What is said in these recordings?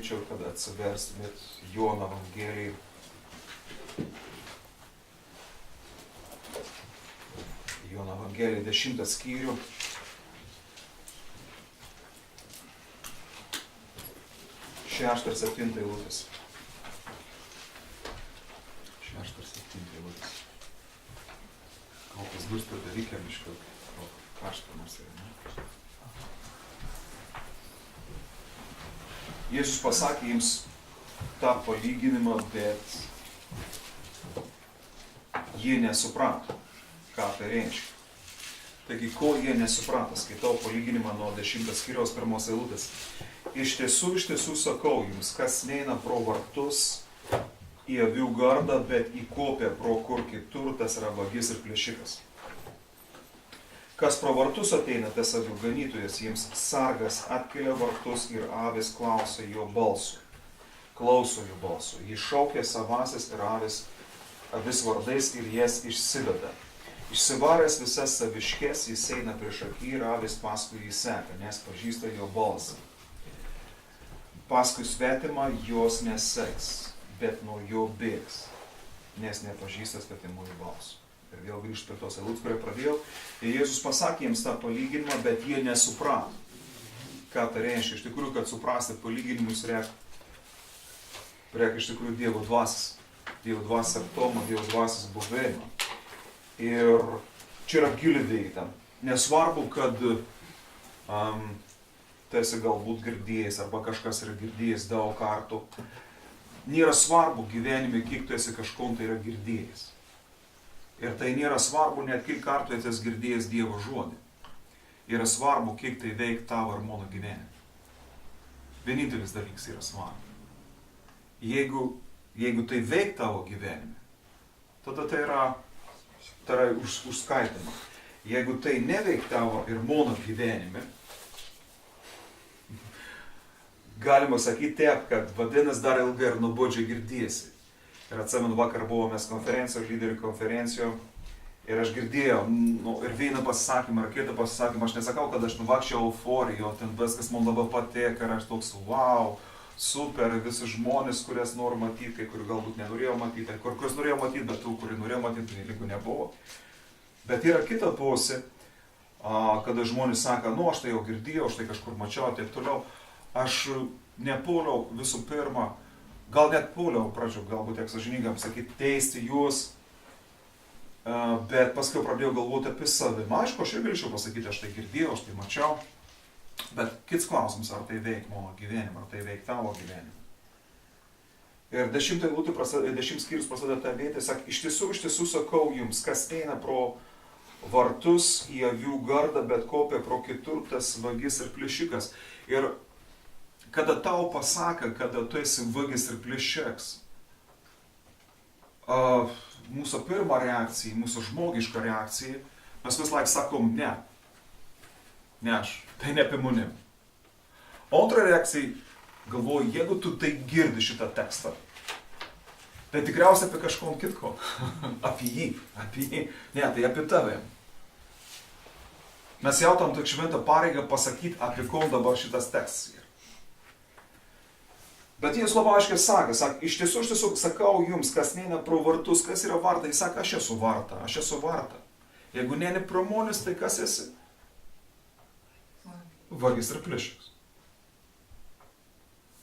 norėčiau, kad atsiverstumėt Jono Evangeliją. Jono Evangelija 10 skyrių. Šeštą ir 7 eilutės. 6 ir 7 eilutės. Gal tas bus tada reikia miško, karštą nors yra, ne? Jėzus pasakė jiems tą palyginimą, bet jie nesuprato, ką tai reiškia. Taigi, ko jie nesuprato, skaitau palyginimą nuo 10 skyriaus 1 eilutės. Iš tiesų sakau jums, kas neina pro vartus į avių gardą, bet įkopia pro kur kitur, tas yra vagis ir plėšikas. Kas pro vartus ateina, tas avių ganytojas, jiems sargas atkelia vartus ir avis klauso jo balsu. Klauso jo balsu. Jis šaukia savasis ir avis vardais ir jas išsiveda. Išsivaręs visas saviškės, jis eina prieš akį ir avis paskui jį seka, nes pažįsta jo balsą. Paskui svetimą jos neseks, bet nuo jo bėgs, nes nepažįsta svetimųjų balsų. Ir vėl grįžtu prie tos eilutės, kurią pradėjau. Ir Jėzus pasakė jiems tą palyginimą, bet jie nesuprato. Ką tai reiškia? Iš tikrųjų, kad suprasti palyginimus reikia iš tikrųjų Dievo dvasios. Dievo dvasios artumo, Dievo dvasios buvėjimą. Ir čia yra gili veikta. Nesvarbu, kad tu esi galbūt girdėjęs arba kažkas yra girdėjęs daug kartų. Nėra svarbu gyvenime, kiek tu esi kažkom tai yra girdėjęs. Ir tai nėra svarbu net kiek kartų esi girdėjęs Dievo žodį. Yra svarbu, kiek tai veik tavo ir mano gyvenime. Vienintelis dalykas yra svarbu. Jeigu tai veik tavo gyvenime, tada tai yra užskaitama. Jeigu tai neveik tavo ir mano gyvenime, galima sakyti taip, kad vadinas dar ilgai ir nuobodžiai girdėsi. Ir atsimenu, vakar buvome konferencijoje, lyderių konferencijoje, ir aš girdėjau ir vieną pasisakymą, ir kitą pasisakymą. Aš nesakau, kad aš nuvakščiau euforiją, ten viskas man labai patėk, ir aš toks, wow, super, visi žmonės, kurias noriu matyti, kai kurių galbūt nenorėjau matyti, kuriuos norėjau matyti, bet tų, kurių norėjau matyti, tai lygų nebuvo. Bet yra kita pusė, kada žmonės sako, aš tai jau girdėjau, aš tai kažkur mačiau, taip toliau. Aš nepuoliau visų pirma, gal net puoliau pradžių, galbūt tiek sąžiningam sakyti, teisti juos, bet paskui pradėjau galvoti apie savimą. Aišku, aš ir galėčiau pasakyti, aš tai girdėjau, aš tai mačiau, bet kits klausimas, ar tai veik mano gyvenimą, ar tai veik tavo gyvenimą. Ir 10 skyrius prasideda tą vietą, sak, iš tiesų sakau jums, kas eina pro vartus į avių gardą, bet kopia pro kitur, tas vagis ir plėšikas. Ir kada tau pasaka, kada tu esi vagis ir plėšikas, mūsų pirma reakcija, mūsų žmogiška reakcija, mes vis laik sakom ne. Ne aš, tai ne apie manim. O antra reakcija, galvoju, jeigu tu tai girdi šitą tekstą, tai tikriausiai apie kažkom kitko. Apie jį. Ne, tai apie tave. Mes jautam tik šventą pareigą pasakyti, apie kom dabar šitas tekstas yra. Bet jis labai aiškiai sako, iš tiesų sakau jums, kas neina pro vartus, kas yra varta. Jis sako, aš esu varta. Jeigu neini pro monis, tai kas esi? Vagis ir plėšikas.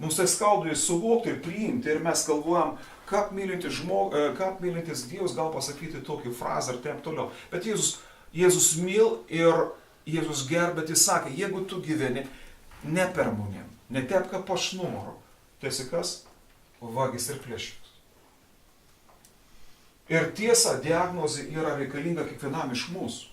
Mums tai skaudu suvokti ir priimti, ir mes galvojam, kaip mylintis Dievas gal pasakyti tokį frazę ir taip toliau. Bet Jėzus myl ir Jėzus gerbė, jis sakė, jeigu tu gyveni ne per manim, ne taip, kaip aš noriu, tai esi kas? Vagis ir plėšikas. Ir tiesa, diagnozė yra reikalinga kiekvienam iš mūsų.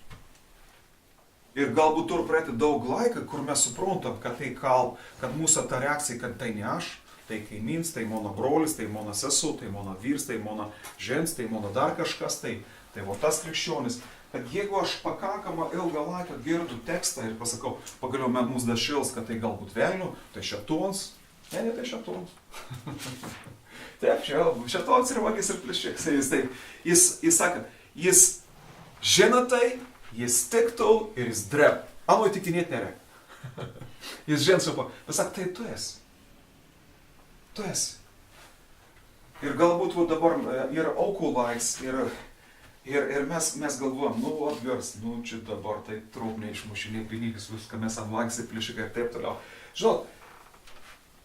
Ir galbūt turi praeiti daug laiko, kur mes suprantam, kad kad mūsų ta reakcija, kad tai ne aš, tai kaimyns, tai mano brolis, tai mano sesuo, tai mano vyrs, tai mano žens, tai mano dar kažkas, tai va tas krikščionis. Kad jeigu aš pakankamą ilgą laiką girdu tekstą ir pasakau, pagaliau mums dašils, kad tai galbūt velnių, tai šėtons. Ne, tai šėtons. Taip, šėtons ir vagis ir plėšikas. Jis sako, jis žino tai, jis tiktų ir jis dreb. Ano įtikinėti nereikia. Jis žino, bet sako, tai tu esi. Tu esi. Ir galbūt dabar yra aukų laiks ir mes galvojam, atgars, čia dabar tai trūkniai išmušinė pinigus, viską mes ant lanksti plišikai ir taip toliau. Žinot,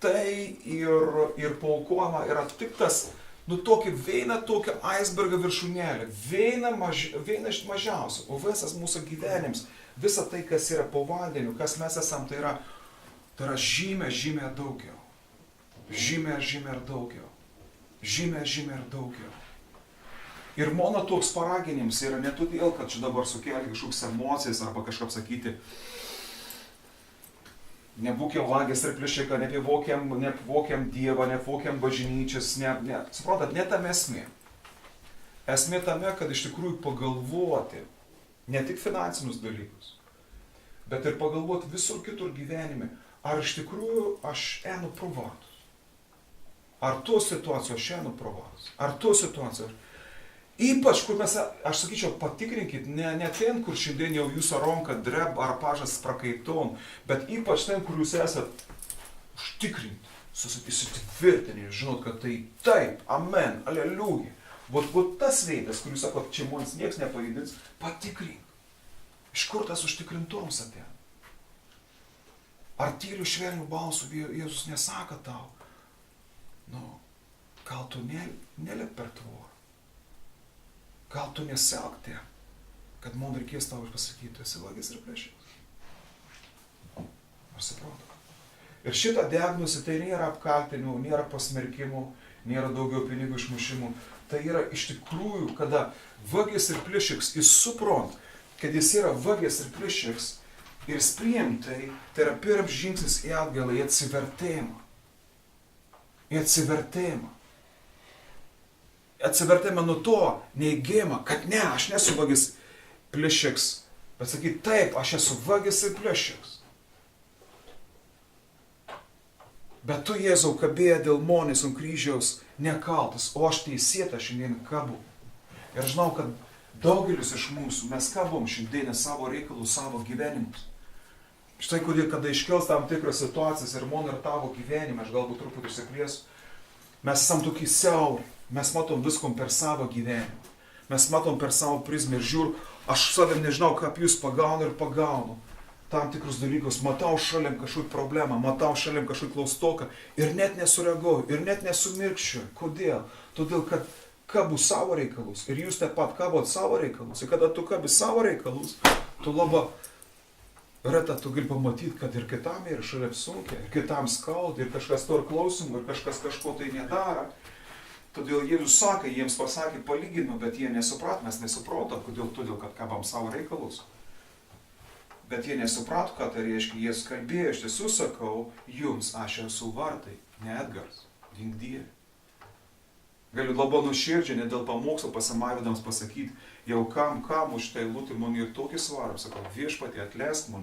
tai ir paaukojama yra tik tas, veina tokia icebergo viršūnėlė, veina iš mažiausių, o visas mūsų gyvenims, visa tai, kas yra po vandeniu, kas mes esam, tai yra žymiai daugiau. Žymiai daugiau. Žymiai daugiau. Ir mano toks paraginimas yra ne todėl, kad čia dabar sukelti kažkoks emocijas arba kažkaip sakyti, nebūkim vagis ir plėšika, neapvokiam Dievą, neapvokiam bažnyčias, suprantat, ne tame esmė. Esmė tame, kad iš tikrųjų pagalvoti ne tik finansinius dalykus, bet ir pagalvoti visur kitur gyvenime, ar iš tikrųjų aš einu pro vartus. Ar tos situacijos aš einu pro vartus. Ar tos situacijos. Ypač, kur mes, aš sakyčiau, patikrinkit, ne ten, kur šiandien jau jūsų ranka dreb ar pažas prakaiton, bet ypač ten, kur jūs esat užtikrinti, įsitvirtinti, žinot, kad tai taip, amen, aleliuja. Vat tas veidas, kur jūs sakot, čia mums nieks nepajudins, patikrink. Iš kur tas užtikrintoms atėjo? Ar tyliu švelniu balsu Jėzus nesako tau, gal tu nelip per tvorą? Gal tu nesielk tie, kad man reikės tau pasakyti, tu esi vagis ir plėšikas. Ar suprantu? Ir šitą diagnozę tai nėra apkaltinimų, nėra pasmerkimų, nėra daugiau pinigų išmušimų. Tai yra iš tikrųjų, kada vagis ir plėšikas, jis suprant, kad jis yra vagis ir plėšikas ir jis priim tai yra pirmas žingsnis į atgalą, į atsivertėjimą. Į atsivertėjimą. Atsivertėme nuo to neįgėjimą, kad ne, aš nesu vagis plėšikas, bet sakyti, taip, aš esu vagis ir plėšikas. Bet tu, Jėzau, kabėjo dėl manęs ant kryžiaus nekaltas, o aš teisėta šiandien kabu. Ir žinau, kad daugelis iš mūsų, mes kabom šiandien savo reikalų, savo gyvenimus. Štai kodėl, kada iškels tam tikras situacijas ir mano ir tavo gyvenime, aš galbūt truputį išsiplėsiu, mes esam tokie siauri. Mes matom viskom per savo gyvenimą. Mes matom per savo prizmę ir žiūr, aš savim nežinau, kaip jūs pagaunu tam tikrus dalykus, matau šalim kažkokį problemą, matau šalim kažkokį klaustoką ir net nesureaguoju, ir net nesumirkščiu. Kodėl? Todėl, kad kabu savo reikalus ir jūs taip pat kabot savo reikalus. Ir kada tu kabi savo reikalus, tu labai reta tu gali pamatyti, kad ir kitam yra šalia sunkia, ir kitam skauda, ir kažkas to ir klausimų, ir kažkas kažko tai nedaro. Todėl Jėzus sakė, jiems pasakė, palygino, bet jie nesuprat, mes nesupratom, kodėl, todėl, kad kabam savo reikalus. Bet jie nesuprato, ką tai reiškia, Jėzus kalbėjo, iš tiesų sakau, jums aš esu vartai, ne Edgars, dink Dieve. Galiu labai nuoširdžiai, ne dėl pamokslo pasimavydams pasakyti, jau kam už tai lūtį man ir tokį svarą, sakau, viešpatie, atleisk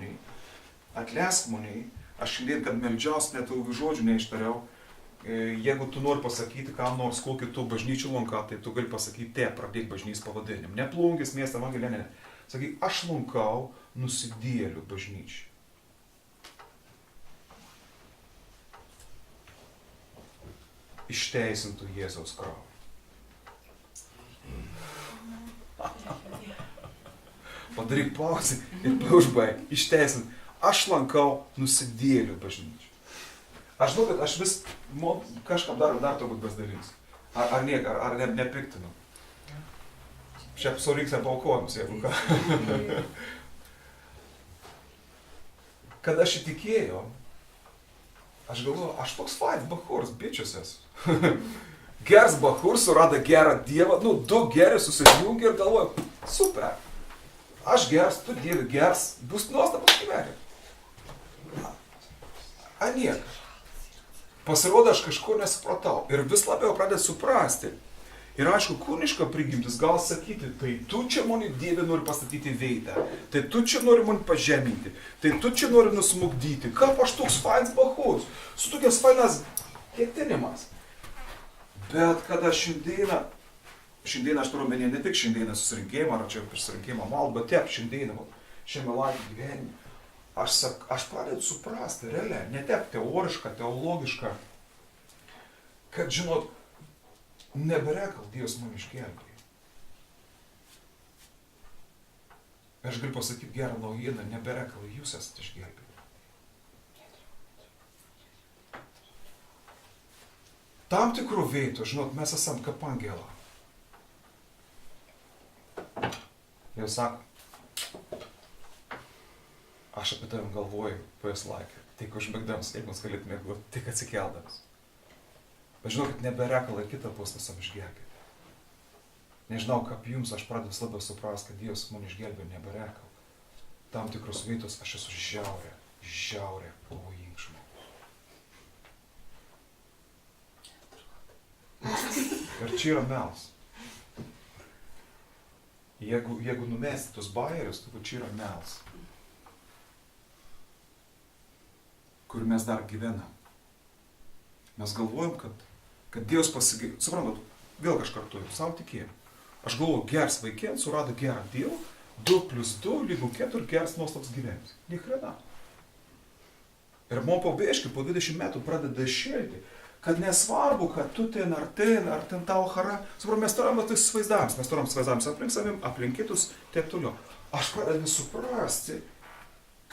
maniai, aš šiandien, kad meldžiaus, net ilgų žodžių neištariau. Jeigu tu nori pasakyti, kam nors kokį tu bažnyčių lanką, tai tu gali pasakyti, pradėk bažnys pavadinimu. Ne plungis, miestą, evangelija, ne. Sakyk, aš lankau nusidėlių bažnyčią. Išteisintų Jėzaus kraują. Padaryk pauzę ir paužbaig. Išteisintų. Aš lankau nusidėlių bažnyčią. Aš žinau, kad aš vis kažkam dar turbūt pasidalinsiu. Ar nepiktinu. Šiaip surinks nepaukojimus, jeigu ką. Kad aš įtikėjau, aš galvoju, aš toks fainas bachūras, bičius esu. Geras bachūras, surada gerą Dievą, du geri susijungia ir galvoju, super. Aš geras, tu Dievi geras, bus nuostabus gyvenimas. Niekas. Pasirodo, aš kažko nesupratau ir vis labiau pradėjau suprasti. Ir aišku, kūniška prigimtis gal sakyti, tai tu čia mane Dieve nori pastatyti veidą, tai tu čia nori mane pažeminti, tai tu čia nori nusmukdyti. Kaip aš toks fainas bachūras, su tokias fainas ketinimas. Bet kada šiandieną aš turiu menį ne tik šiandieną susirinkimą, ar čia susirinkimą maldą, bet taip šiandieną, šiame laiko gyvenime. Aš pradedu suprasti, realiai, ne taip teorišką, teologišką, kad, žinot, neberekal Dievas man išgelbėjo. Aš galiu pasakyti gerą naujieną, neberekal, jūs esate išgelbėti. Tam tikrų vietų, žinot, mes esam kaip angelą. Jau sako, aš apie tavim galvoju po jos laiką, tik užmigdams, jeigu mums galėtume mėgoti, tik atsikeldamas. Bet žinau, kad neberekala kitą pusę esam išgelbėti. Nežinau, kaip jums, aš pradedu vis labiau suprasti, kad Dievas man išgelbė neberekal. Tam tikrus vietos aš esu žiaurė pavojingas žmogus. Ir čia yra melas. Jeigu numesti tos bajerius, tai čia yra melas. Kur mes dar gyvenam. Mes galvojam, kad Dievas pasigailėjo. Suprantat, vėl aš kartuoju, savo tikėjau. Aš galvoju, geras vaikėn, surado gerą Dievą, 2 + 2 = 4, geras nuostabus gyvenimas. Nikrena. Ir man po 20 metų pradeda šėlti, kad nesvarbu, kad tu ten ar ten tavo chara. Suprantu, mes turim tais vaizdavimus. Mes turim vaizdavimus aplink savim, aplink kitus, taip toliau. Aš pradedu suprasti,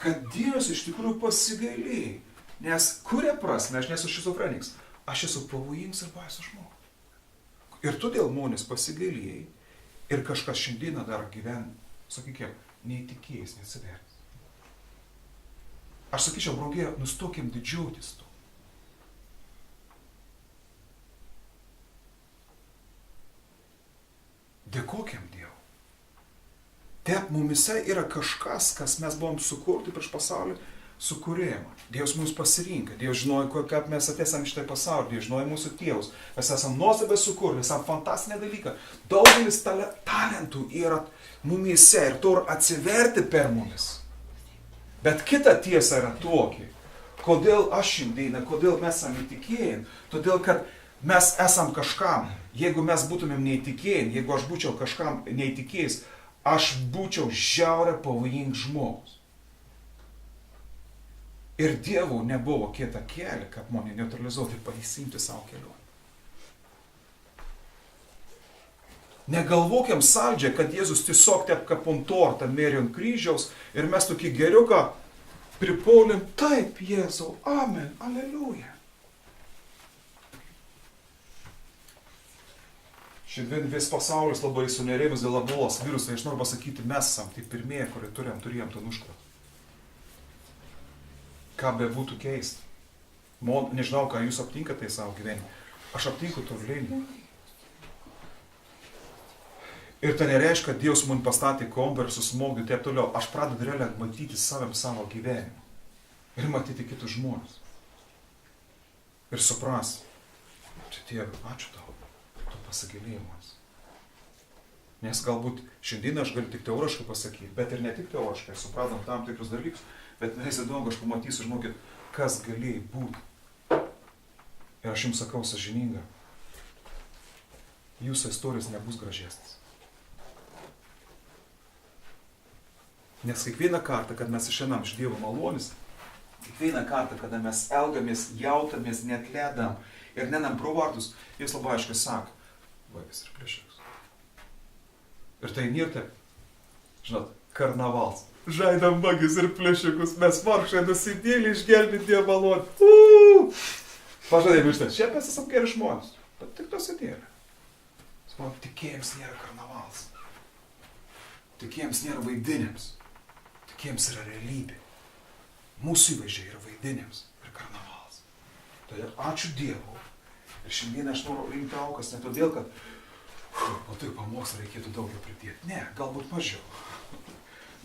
kad Dievas iš tikrųjų pasigailėjo. Nes kuria prasme, aš nesu šizofrenikas, aš esu pavojingas ir baisus žmogus. Ir todėl žmonės pasigailėjo ir kažkas šiandieną dar gyvena, sakykime, neįtikėjęs, neatsivertęs. Aš sakyčiau, brangieji, nustokim didžiuotis to. Dėkokim Dievui. Taip, mumise yra kažkas, kas mes buvom sukurti prieš pasaulį, sukūrėjimą. Dievas mums pasirinka. Dievas žinojo, kaip mes atėsam iš tai pasaulį. Dievas žinojo mūsų tėvus. Mes esam nuostabiai sukurti, esam fantastinė dalyka. Daugelis talentų yra mumise ir tur atsiverti per mumis. Bet kita tiesa yra tokia. Kodėl aš šiandieną, kodėl mes esame įtikėjami? Todėl, kad mes esam kažkam. Jeigu mes būtumėm neįtikėjami, jeigu aš būčiau kažkam neįtikėjęs, aš būčiau žiauriai pavojingas žmogus. Ir Dievų nebuvo kitą kelią, kad mane neutralizuoti ir pasiimti savo kelionę. Negalvokiam saldžiai, kad Jėzus tiesiog taip kaip ant tortą mėrė ant kryžiaus ir mes tokį geriuką pripuolėm, taip Jėzau, amen, aleliuja. Šiandien vis pasaulis labai sunerėjimas dėl ebolos viruso. Aš noriu pasakyti, mes esam tai pirmieji, kurie turėjom tą užkratą. Ką be būtų keista. Nežinau, ką jūs aptinkate į savo gyvenimą. Aš aptinku tobulėjimą. Ir tai nereiškia, kad Dievas man pastatė kompą ir susmogdė taip toliau. Aš pradedu realiai matyti savo gyvenimą. Ir matyti kitus žmonės. Ir supras. Čia Dieve, ačiū tau. Pasigailėjimas. Nes galbūt šiandien aš galiu tik teoriškai pasakyti, bet ir ne tik teoriškai, supratom tam tikrus dalykus, bet mes įdomu, aš pamatysiu, žinokit, kas galėjai būti. Ir aš jums sakau sąžininga, jūsų istorijos nebus gražesnis. Nes kiekvieną kartą, kad mes išeinam iš Dievo malonės, kiekvieną kartą, kada mes elgamės, jautamės, neatledam ir nenam pro vartus, jis labai aiškiai sako, vagis ir plėšikas. Ir tai nėra taip, žinot, karnavals. Žaidam vagis ir plėšikus, mes vargšai nusidėlį išgelbėti Dievo malonę. Pažadėjom iš tai, šiaip mes esam geri žmonės, bet tik to sėdėlė. Tikėjams nėra karnavals. Tikėjams nėra vaidinėms. Tikėjams yra realybė. Mūsų įvaizdžiai yra vaidinėms ir karnavals. Todėl ačiū Dievui. Ir šiandien aš noriu rinkti aukas ne todėl, kad po tai pamokslą reikėtų daugiau pridėti. Ne, galbūt mažiau.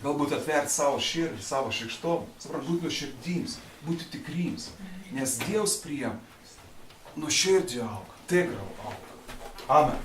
Galbūt atverti savo širdį, savo šikštom. Suprantu, būti nuoširdims, būti tikrims. Nes Dievas priėm nuoširdžiai auga, tikrai auga. Amen.